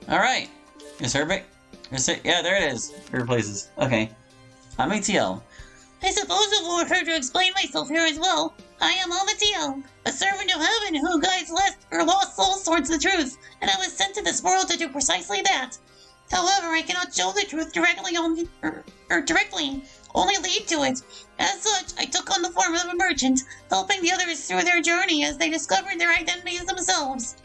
Alright. Is her big? Yeah, there it is. Her places. Okay. I'm ATL. I suppose it will hurt to explain myself here as well. I am Almatiel, a servant of heaven who guides lost souls towards the truth, and I was sent to this world to do precisely that. However, I cannot show the truth directly, only lead to it. As such, I took on the form of a merchant, helping the others through their journey as they discovered their identities themselves.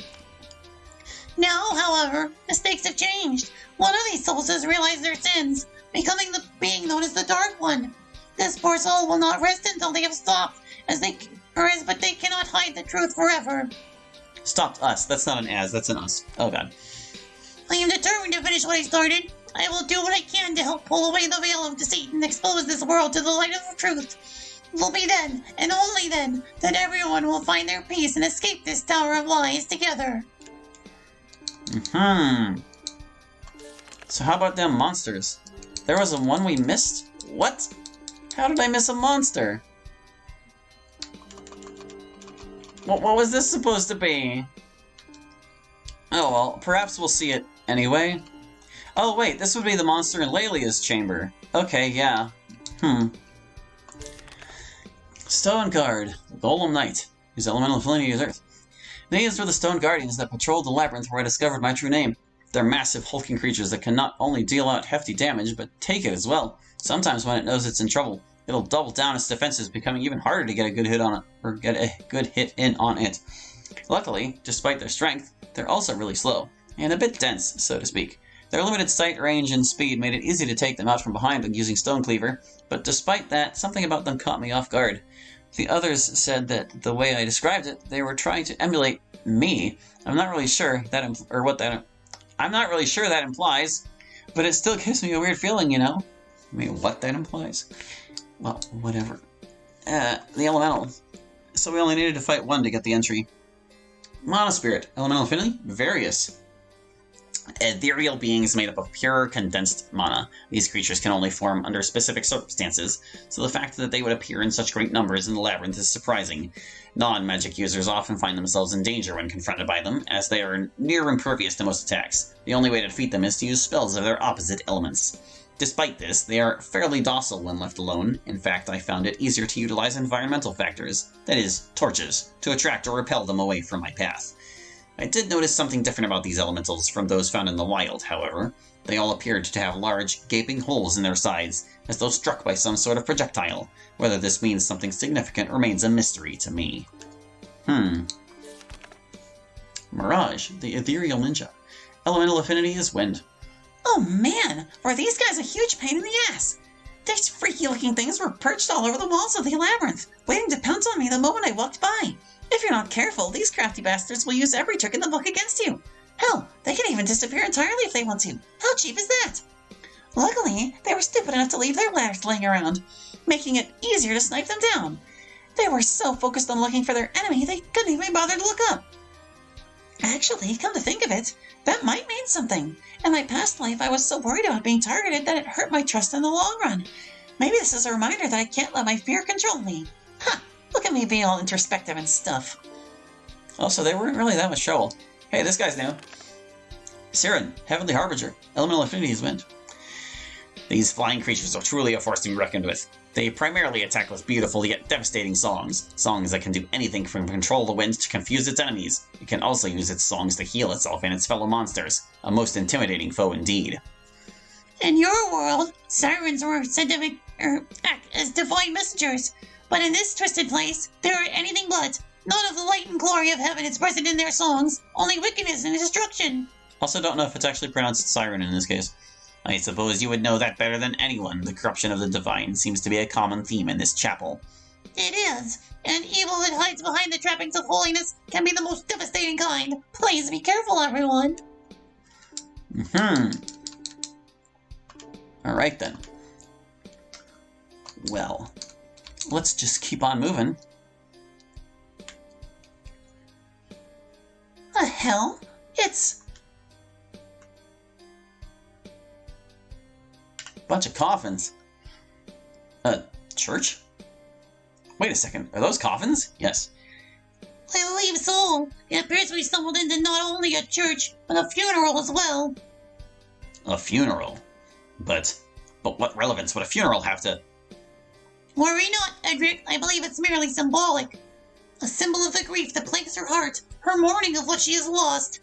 Now, however, the stakes have changed. One of these souls has realized their sins, becoming the being known as the Dark One. This poor soul will not rest until they have stopped, but they cannot hide the truth forever. Stopped us. That's not an as, that's an us. Oh god. I am determined to finish what I started. I will do what I can to help pull away the veil of deceit and expose this world to the light of the truth. It will be then, and only then, that everyone will find their peace and escape this tower of lies together. So how about them monsters? There was one we missed? What? How did I miss a monster? What was this supposed to be? Oh well, perhaps we'll see it anyway. Oh wait, this would be the monster in Lelia's chamber. Okay, yeah. Stone Guard, the Golem Knight, whose elemental affinity is Earth. These were the Stone Guardians that patrolled the labyrinth where I discovered my true name. They're massive, hulking creatures that can not only deal out hefty damage, but take it as well. Sometimes when it knows it's in trouble, it'll double down its defenses, becoming even harder to get a good hit on it, or get a good hit in on it. Luckily, despite their strength, they're also really slow, and a bit dense, so to speak. Their limited sight range and speed made it easy to take them out from behind when using Stone Cleaver, but despite that, something about them caught me off guard. The others said that the way I described it, they were trying to emulate me. I'm not really sure that implies, but it still gives me a weird feeling, you know? I mean, what that implies? Well, whatever. The elemental. So we only needed to fight one to get the entry. Mana Spirit. Elemental affinity? Various. Ethereal beings made up of pure, condensed mana. These creatures can only form under specific circumstances, so the fact that they would appear in such great numbers in the labyrinth is surprising. Non-magic users often find themselves in danger when confronted by them, as they are near impervious to most attacks. The only way to defeat them is to use spells of their opposite elements. Despite this, they are fairly docile when left alone. In fact, I found it easier to utilize environmental factors, that is, torches, to attract or repel them away from my path. I did notice something different about these elementals from those found in the wild, however. They all appeared to have large, gaping holes in their sides, as though struck by some sort of projectile. Whether this means something significant remains a mystery to me. Mirage, the Ethereal Ninja. Elemental affinity is wind. Oh man, were these guys a huge pain in the ass? These freaky-looking things were perched all over the walls of the labyrinth, waiting to pounce on me the moment I walked by. If you're not careful, these crafty bastards will use every trick in the book against you. Hell, they can even disappear entirely if they want to. How cheap is that? Luckily, they were stupid enough to leave their ladders laying around, making it easier to snipe them down. They were so focused on looking for their enemy, they couldn't even bother to look up. Actually, come to think of it, that might mean something. In my past life, I was so worried about being targeted that it hurt my trust in the long run. Maybe this is a reminder that I can't let my fear control me. Ha! Look at me being all introspective and stuff. Also, they weren't really that much trouble. Hey, this guy's new. Siren, Heavenly Harbinger. Elemental affinity is wind. These flying creatures are truly a force to be reckoned with. They primarily attack with beautiful yet devastating songs. Songs that can do anything from control the wind to confuse its enemies. It can also use its songs to heal itself and its fellow monsters. A most intimidating foe indeed. In your world, sirens were said to act as divine messengers. But in this twisted place, they are anything but. None of the light and glory of heaven is present in their songs, only wickedness and destruction. Also don't know if it's actually pronounced siren in this case. I suppose you would know that better than anyone. The corruption of the divine seems to be a common theme in this chapel. It is, and evil that hides behind the trappings of holiness can be the most devastating kind. Please be careful, everyone. Alright then. Well, let's just keep on moving. The hell? It's... bunch of coffins. Church? Wait a second, are those coffins? Yes. I believe so. It appears we stumbled into not only a church, but a funeral as well. A funeral? But what relevance would a funeral have to... Worry not, Edric. I believe it's merely symbolic. A symbol of the grief that plagues her heart, her mourning of what she has lost.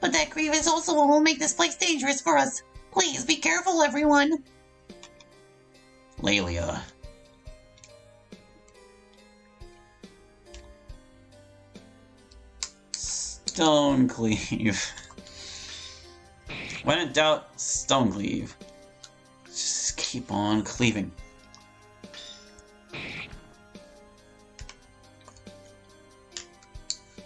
But that grief is also what will make this place dangerous for us. Please be careful, everyone. Lelia. Stone Cleave. When in doubt, Stone Cleave. Just keep on cleaving.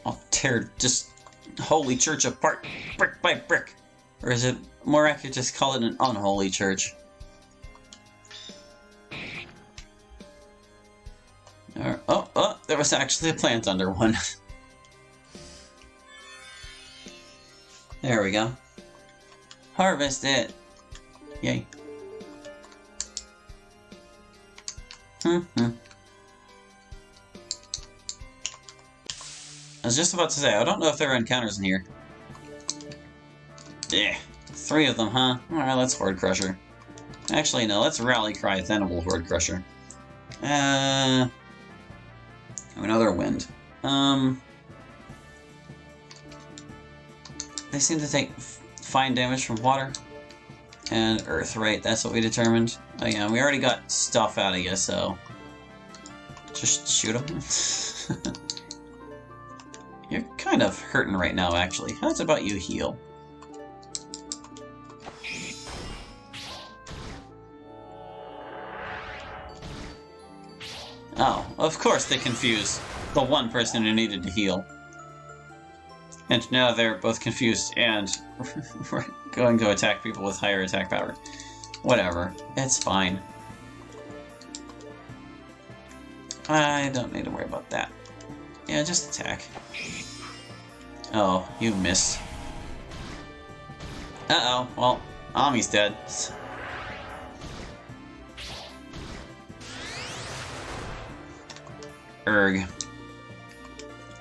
I'll tear this holy church apart, brick by brick. Or is it more accurate just call it an unholy church? Oh, there was actually a plant under one. There we go. Harvest it. Yay. I was just about to say, I don't know if there are encounters in here. Yeah, 3 of them, huh? Alright, let's Horde Crusher. Actually, no, let's Rally Cry, then we'll Horde Crusher. Another wind. They seem to take fine damage from water and earth, right? That's what we determined. Oh yeah, we already got stuff out of you, so just shoot them. You're kind of hurting right now, actually. How's about you heal? Oh, of course they confused the one person who needed to heal. And now they're both confused and we're going to attack people with higher attack power. Whatever. It's fine. I don't need to worry about that. Yeah, just attack. Oh, you missed. Uh-oh. Well, Ami's dead. Erg.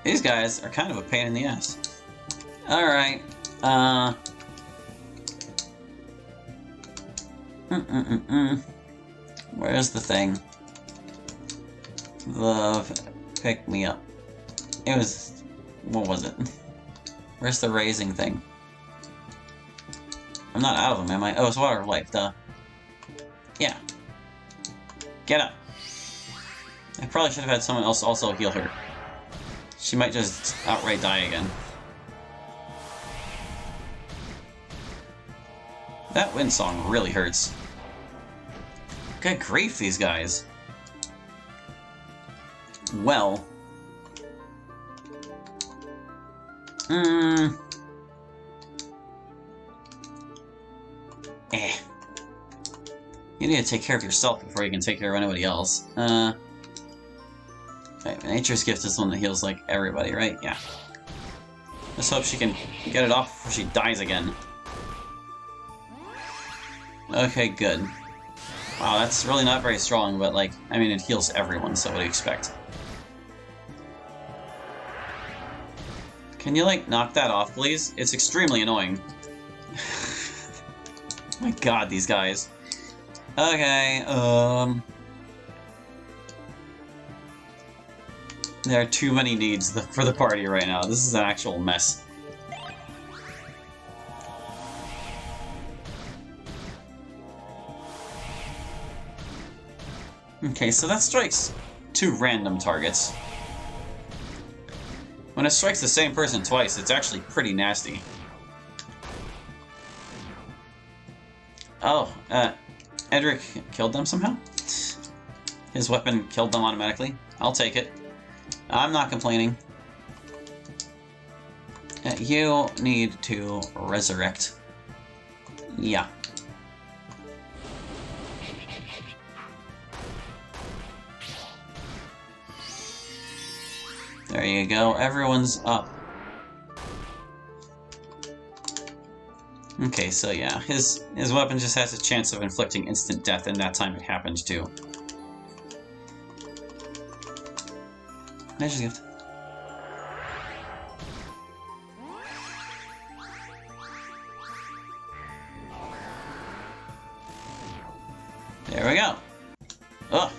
These guys are kind of a pain in the ass. Alright. Where's the thing? Love, pick me up. It was... what was it? Where's the raising thing? I'm not out of them, am I? Oh, it's Water of Life, duh. Yeah. Get up. I probably should have had someone else also heal her. She might just outright die again. That wind song really hurts. Good grief, these guys. Well. You need to take care of yourself before you can take care of anybody else. Right, Nature's Gift is the one that heals, like, everybody, right? Yeah. Let's hope she can get it off before she dies again. Okay, good. Wow, that's really not very strong, but, like, I mean, it heals everyone, so what do you expect? Can you, like, knock that off, please? It's extremely annoying. My god, these guys. Okay, there are too many needs for the party right now. This is an actual mess. Okay, so that strikes 2 random targets. When it strikes the same person twice, it's actually pretty nasty. Oh, Edric killed them somehow? His weapon killed them automatically. I'll take it. I'm not complaining. You need to resurrect. Yeah. There you go. Everyone's up. Okay, so yeah, his weapon just has a chance of inflicting instant death, and that time it happened too. Nature's Gift. There we go. Ugh.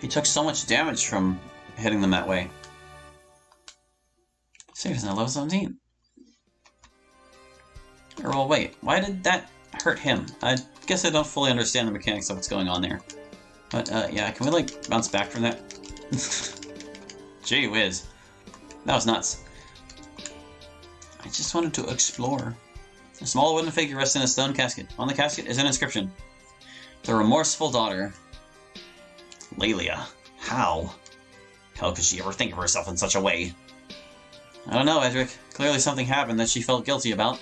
He took so much damage from hitting them that way. So he's now level 17. Or, well, wait. Why did that hurt him? I guess I don't fully understand the mechanics of what's going on there. But, yeah, can we, like, bounce back from that? Gee whiz. That was nuts. I just wanted to explore. A small wooden figure rests in a stone casket. On the casket is an inscription. The remorseful daughter. Lelia. How? How could she ever think of herself in such a way? I don't know, Edric. Clearly something happened that she felt guilty about.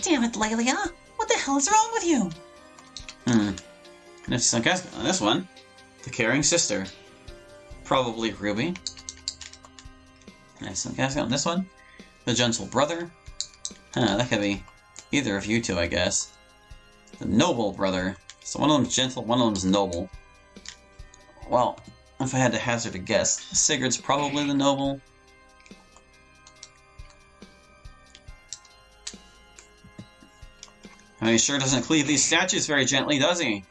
Damn it, Lelia! What the hell is wrong with you? Next on casket on this one. The caring sister. Probably Ruby. Next on casket on this one. The gentle brother. That could be either of you two, I guess. The noble brother. So one of them's gentle, one of them's noble. Well, if I had to hazard a guess, Sigurd's probably the noble. I mean, he sure doesn't cleave these statues very gently, does he?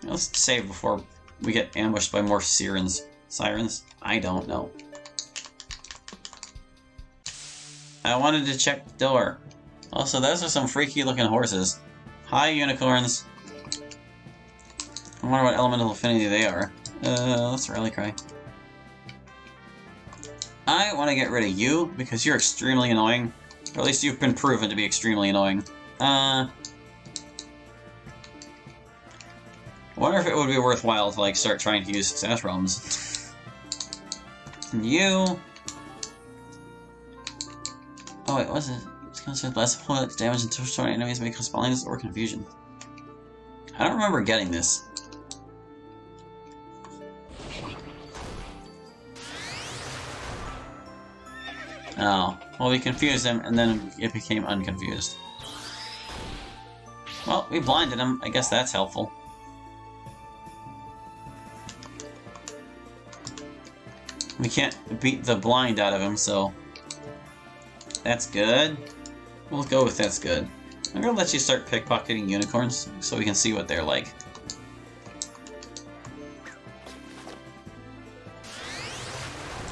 Let's save before we get ambushed by more sirens. Sirens? I don't know. I wanted to check the door. Also, those are some freaky looking horses. Hi, unicorns. I wonder what elemental affinity they are. Let's rally cry. I want to get rid of you because you're extremely annoying. Or at least you've been proven to be extremely annoying. I wonder if it would be worthwhile to, like, start trying to use success realms. And you... Oh wait, what's it? It's considered less point damage and destroying enemies may cause blindness or confusion. I don't remember getting this. Oh, well, we confused him, and then it became unconfused. Well, we blinded him. I guess that's helpful. We can't beat the blind out of him, so... That's good. We'll go with that's good. I'm gonna let you start pickpocketing unicorns, so we can see what they're like.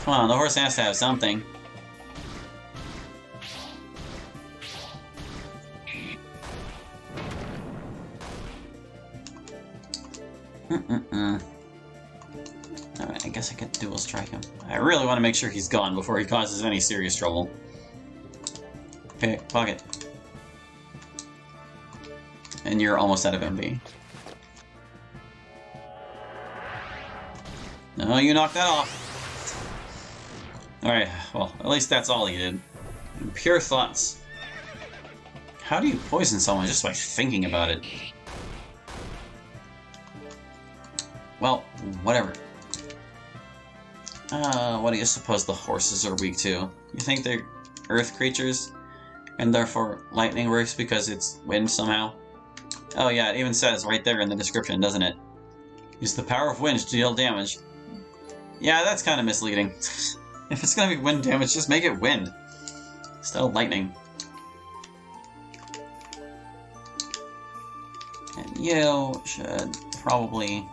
Come on, the horse has to have something. Alright, I guess I could dual strike him. I really want to make sure he's gone before he causes any serious trouble. Pickpocket. And you're almost out of MB. No, you knocked that off. Alright, well, at least that's all he did. Pure thoughts. How do you poison someone just by thinking about it? Well, whatever. What do you suppose the horses are weak to? You think they're earth creatures? And therefore lightning works because it's wind somehow? Oh yeah, it even says right there in the description, doesn't it? Use the power of wind to deal damage. Yeah, that's kind of misleading. If it's gonna be wind damage, just make it wind. Instead of lightning. And you should probably...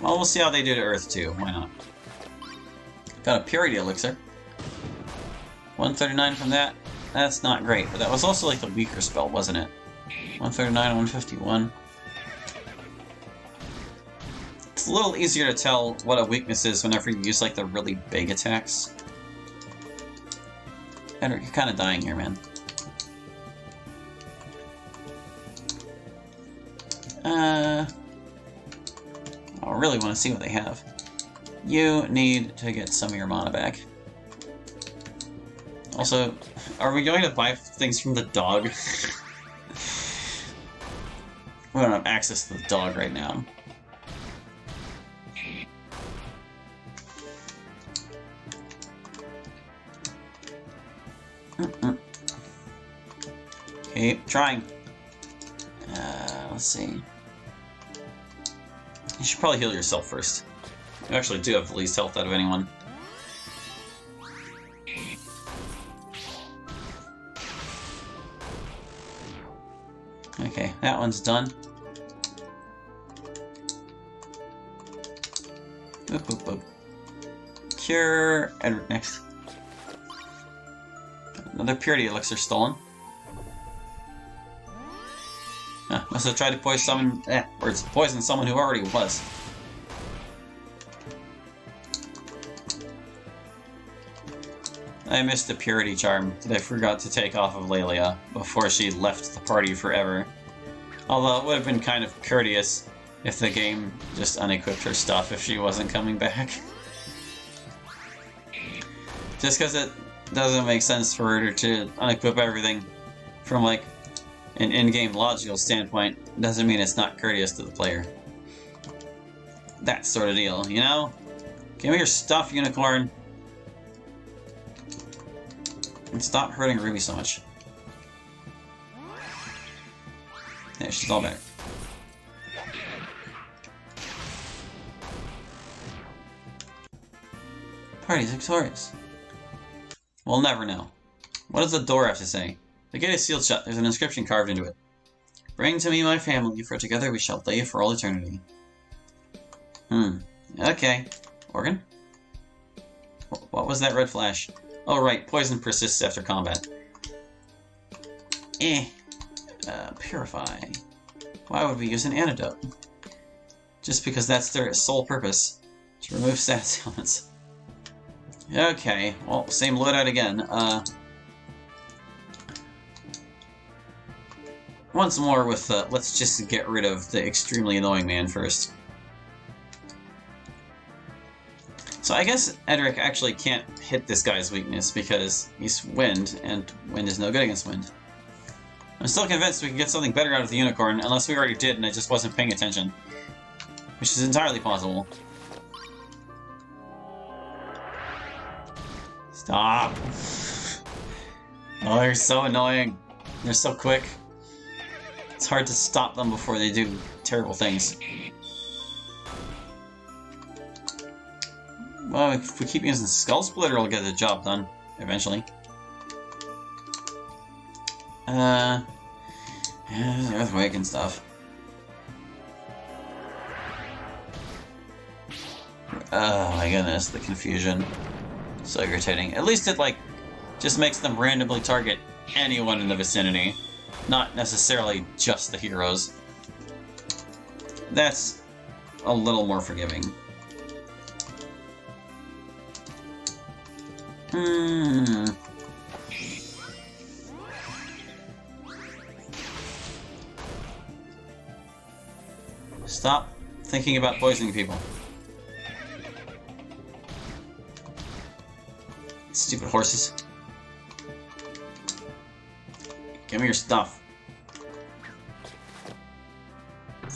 Well, we'll see how they do to Earth too, why not? Got a Purity Elixir. 139 from that. That's not great, but that was also like the weaker spell, wasn't it? 139, 151. It's a little easier to tell what a weakness is whenever you use like the really big attacks. Edric, you're kind of dying here, man. I really want to see what they have. You need to get some of your mana back. Also, are we going to buy things from the dog? We don't have access to the dog right now. Keep trying. Let's see. You should probably heal yourself first. You actually do have the least health out of anyone. Okay, Okay, that one's done. Boop, boop, boop. Cure Edward next. Another purity elixir stolen. Huh, must have tried to poison someone who already was. I missed the purity charm that I forgot to take off of Lelia before she left the party forever. Although it would have been kind of courteous if the game just unequipped her stuff if she wasn't coming back. Just because it doesn't make sense for her to unequip everything from like an in-game logical standpoint doesn't mean it's not courteous to the player. That sort of deal, you know? Give me your stuff, Unicorn! And stop hurting Ruby so much. Yeah, she's all back. Party's victorious. We'll never know. What does the door have to say? The gate is sealed shut. There's an inscription carved into it. Bring to me my family, for together we shall lay for all eternity. Okay. Organ? What was that red flash? Oh right, poison persists after combat. Purify. Why would we use an antidote? Just because that's their sole purpose. To remove stats elements. Okay, well, same loadout again. Once more with, let's just get rid of the extremely annoying man first. So I guess Edric actually can't hit this guy's weakness because he's wind, and wind is no good against wind. I'm still convinced we can get something better out of the unicorn, unless we already did and I just wasn't paying attention. Which is entirely possible. Stop! Oh, they're so annoying. They're so quick. It's hard to stop them before they do terrible things. Well, if we keep using Skull Splitter, we'll get the job done, eventually. Earthquake and stuff. Oh my goodness, the confusion. So irritating. At least it, like, just makes them randomly target anyone in the vicinity. Not necessarily just the heroes. That's a little more forgiving. Stop thinking about poisoning people. Stupid horses. Give me your stuff.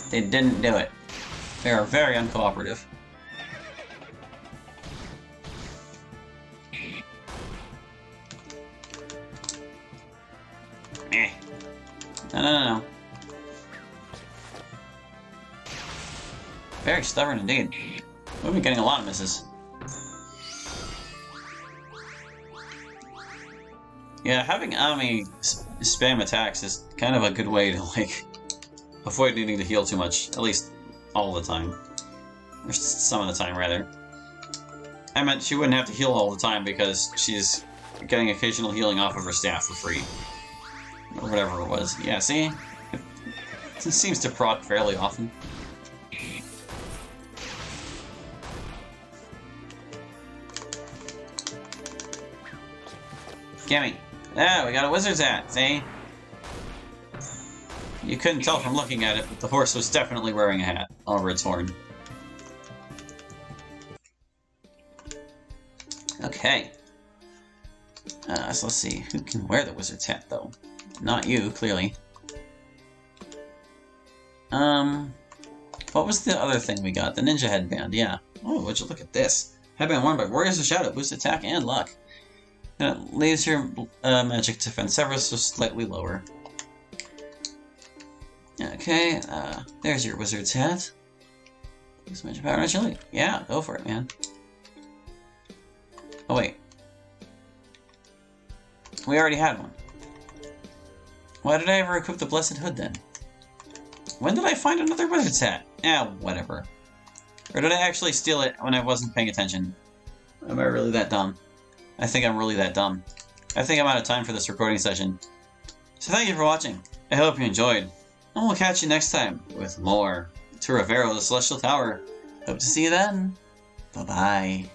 They didn't do it. They are very uncooperative. No. Very stubborn indeed. We've been getting a lot of misses. Yeah, having Ami spam attacks is kind of a good way to, like, avoid needing to heal too much. At least all the time. Or some of the time, rather. I meant she wouldn't have to heal all the time because she's getting occasional healing off of her staff for free. Or whatever it was. Yeah, see? It seems to proc fairly often. Gimme. Yeah, we got a wizard's hat, see? You couldn't tell from looking at it, but the horse was definitely wearing a hat over its horn. Okay. So let's see, who can wear the wizard's hat, though? Not you, clearly. What was the other thing we got? The ninja headband, yeah. Oh, would you look at this? Headband worn by Warriors of Shadow, boosts attack and luck. And it leaves your magic defense ever so slightly lower. Okay, there's your wizard's hat. Use magic power naturally. Yeah, go for it, man. Oh, wait. We already had one. Why did I ever equip the Blessed Hood, then? When did I find another wizard's hat? Whatever. Or did I actually steal it when I wasn't paying attention? Am I really that dumb? I think I'm really that dumb. I think I'm out of time for this recording session. So thank you for watching. I hope you enjoyed. And we'll catch you next time with more Turovero, the Celestial Tower. Hope to see you then. Bye-bye.